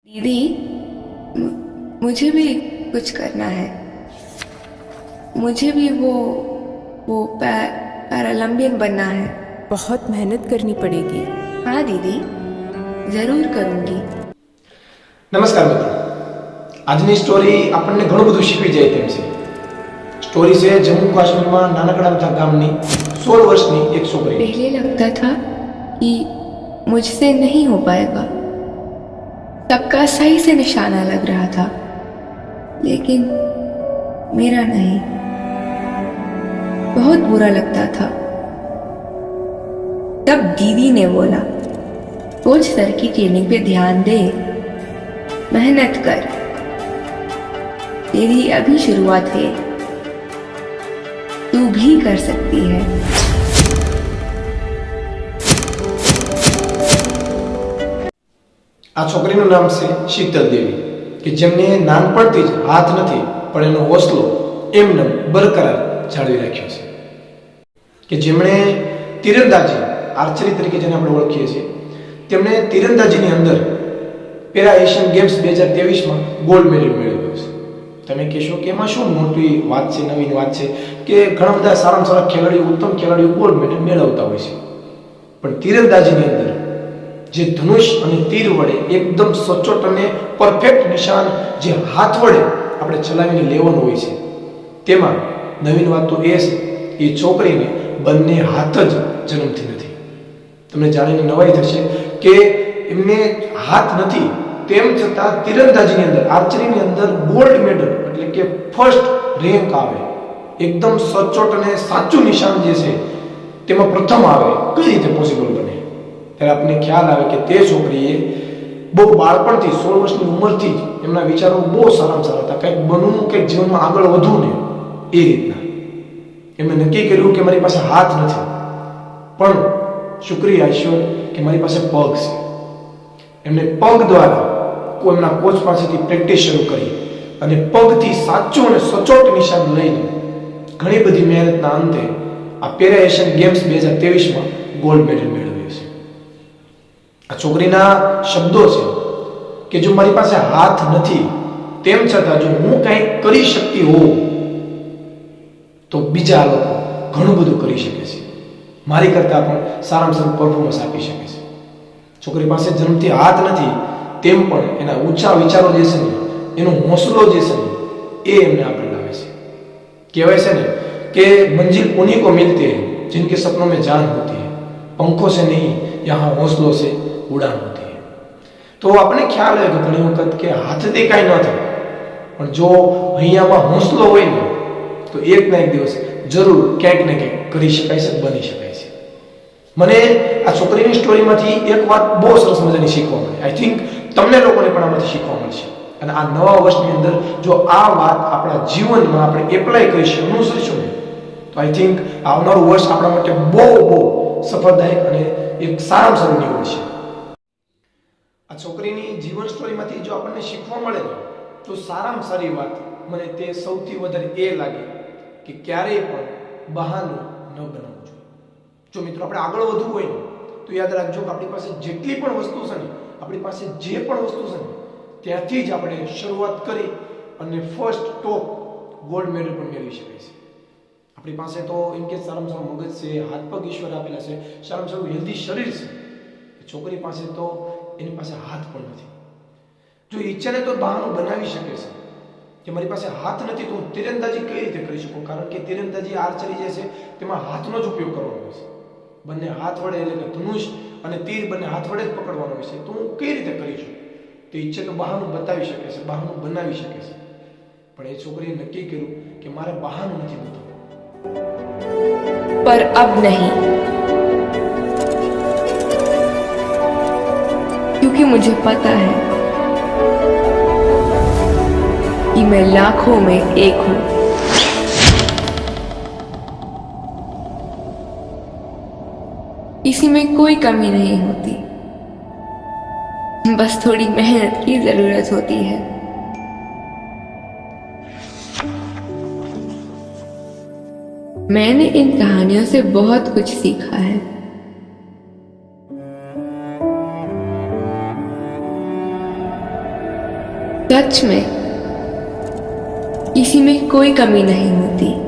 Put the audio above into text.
दीदी, मुझे भी कुछ करना है। मुझे भी वो पैरालंबियन बनना है। बहुत मेहनत करनी पड़ेगी। हाँ दीदी, જરૂર કरूंगी। નમસ્કાર મિત્રો, આજની સ્ટોરી આપણને ઘણું બધું શીખવી જાય તેમ છે। સ્ટોરી છે જમ્મુ કાશ્મીરમાં નાનકડા ગામની 16 વર્ષની એક છોકરી। पहले लगता था कि मुझसे नहीं हो पाएगा, सबका सही से निशाना लग रहा था, लेकिन मेरा नहीं। बहुत बुरा लगता था। तब दीदी ने बोला, कोच सर की ट्रेनिंग पे ध्यान दे, मेहनत कर, तेरी अभी शुरुआत है, तू भी कर सकती है। આ છોકરીનું નામ છે શીતલ દેવી, કે જેમને નાનપણથી જ હાથ નથી પણ એનો હોસલો એમને બરકરાર જાળવી રાખ્યો છે, કે જેમણે તીરંદાજી આર્ચરી તરીકે જેને આપણે ઓળખીએ છીએ, તેમણે તીરંદાજીની અંદર પેરા એશિયન ગેમ્સ 2023માં ગોલ્ડ મેડલ મેળવ્યો છે। તમે કહેશો કે એમાં શું મોટી વાત છે, નવીન વાત છે કે ઘણા બધા સારામાં સારા ખેલાડીઓ, ઉત્તમ ખેલાડીઓ ગોલ્ડ મેડલ મેળવતા હોય છે, પણ તીરંદાજીની અંદર જે ધનુષ અને તીર વડે એકદમ સચોટ અને પરફેક્ટ નિશાન જે હાથ વડે આપણે ચલાવીને લેવાનું હોય છે, તેમાં નવીન વાત તો એ છે એ છોકરીને બંને હાથ જ જન્મથી નથી। તમને જાણીને નવાઈ થશે કે એમને હાથ નથી તેમ છતાં તીરંદાજીની અંદર, આર્ચરીની અંદર ગોલ્ડ મેડલ એટલે કે ફર્સ્ટ રેન્ક આવે, એકદમ સચોટ અને સાચું નિશાન જે છે તેમાં પ્રથમ આવે, કઈ રીતે પોસિબલ બને? ત્યારે આપણને ખ્યાલ આવે કે તે છોકરીએ બહુ બાળપણથી 16 વર્ષની ઉંમરથી જ એમના વિચારો બહુ સારામાં સારા હતા, કંઈક બનવું, કંઈક જીવનમાં આગળ વધવું ને એ રીતના એમણે નક્કી કર્યું કે મારી પાસે હાથ નથી, પણ શુક્રિયા ઈશ્વર કે મારી પાસે પગ છે। એમને પગ દ્વારા એમના કોચ પાસેથી પ્રેક્ટિસ શરૂ કરી અને પગથી સાચું અને સચોટ નિશાન લઈને ઘણી બધી મહેનતના અંતે આ પેરા એશિયન ગેમ્સ 2023માં ગોલ્ડ મેડલ મેળવ્યો છે। આ છોકરીના શબ્દો છે કે જો મારી પાસે હાથ નથી તેમ છતાં જો હું કંઈક કરી શકતી હોઉં તો બીજા લોકો ઘણું બધું કરી શકે છે, મારી કરતાં પણ સારામાં સારું પરફોર્મન્સ આપી શકે છે। છોકરી પાસે જન્મથી હાથ નથી તેમ પણ એના ઊંચા વિચારો જે છે ને, એનો હોંસલો જે છે ને એ એમને આગળ લાવે છે। કહેવાય છે ને કે મંजिल उन्हीं को मिलती है जिनके सपनों में जान होती है, पंखों से नहीं यहाँ हौसलों से उड़ान होती है। તો આપણને ખ્યાલ હોય કે ઘણી વખત કે હાથથી કાંઈ ન થાય, પણ જો અહીંયામાં હોંસલો હોય ને તો એક ના એક દિવસ જરૂર ક્યાંક ને ક્યાંક કરી શકાય છે, બની શકાય છે। મને આ છોકરીની સ્ટોરીમાંથી એક વાત બહુ સરસ મજાની શીખવા મળી। આઈ થિંક તમને લોકોને પણ આમાંથી શીખવા મળશે, અને આ નવા વર્ષની અંદર જો આ વાત આપણા જીવનમાં આપણે એપ્લાય કરીશું, અનુસરીશું ને તો આઈ થિંક આવનારું વર્ષ આપણા માટે બહુ સફળદાયક અને એક સારામાં સારું નીવડશે। આ છોકરીની જીવન સ્ટોરીમાંથી જો આપણને શીખવા મળે ને તો સારામાં સારી વાત મને તે સૌથી વધારે એ લાગે કે ક્યારેય પણ બહાનું ન બનાવવું જોઈએ। જો મિત્રો આપણે આગળ વધવું હોય ને તો યાદ રાખજો કે આપણી પાસે જેટલી પણ વસ્તુ છે ને, આપણી પાસે જે પણ વસ્તુ છે ને ત્યાંથી જ આપણે શરૂઆત કરી અને ફર્સ્ટ ટોપ ગોલ્ડ મેડલ પણ મેળવી શકાય છે। આપણી પાસે તો એમ કે સારામાં સારું મગજ છે, હાથ પગ ઈશ્વર આપેલા છે, સારામાં સારું હેલ્ધી શરીર છે। છોકરી પાસે તો એની પાસે હાથ પણ નથી। જો ઈચ્છે ને તો બહાનું બનાવી શકે છે કે મારી પાસે હાથ નથી તો હું તીરંદાજી કઈ રીતે કરી શકું, કારણ કે તીરંદાજી આર્ચરી જે છે તેમાં હાથનો જ ઉપયોગ કરવાનો હોય છે, બંને હાથ વડે એટલે કે ધનુષ અને તીર બંને હાથ વડે જ પકડવાનો હોય છે। તો હું કઈ રીતે કરી શકું? તો ઈચ્છે તો બહાનું બતાવી શકે છે, બહાનું બનાવી શકે છે, પણ એ છોકરીએ નક્કી કર્યું કે મારે બહાનું નથી બતાવવું। पर अब नहीं, क्योंकि मुझे पता है कि मैं लाखों में एक हूं। किसी में कोई कमी नहीं होती, बस थोड़ी मेहनत की जरूरत होती है। मैंने इन कहानियों से बहुत कुछ सीखा है। सच में किसी में कोई कमी नहीं होती।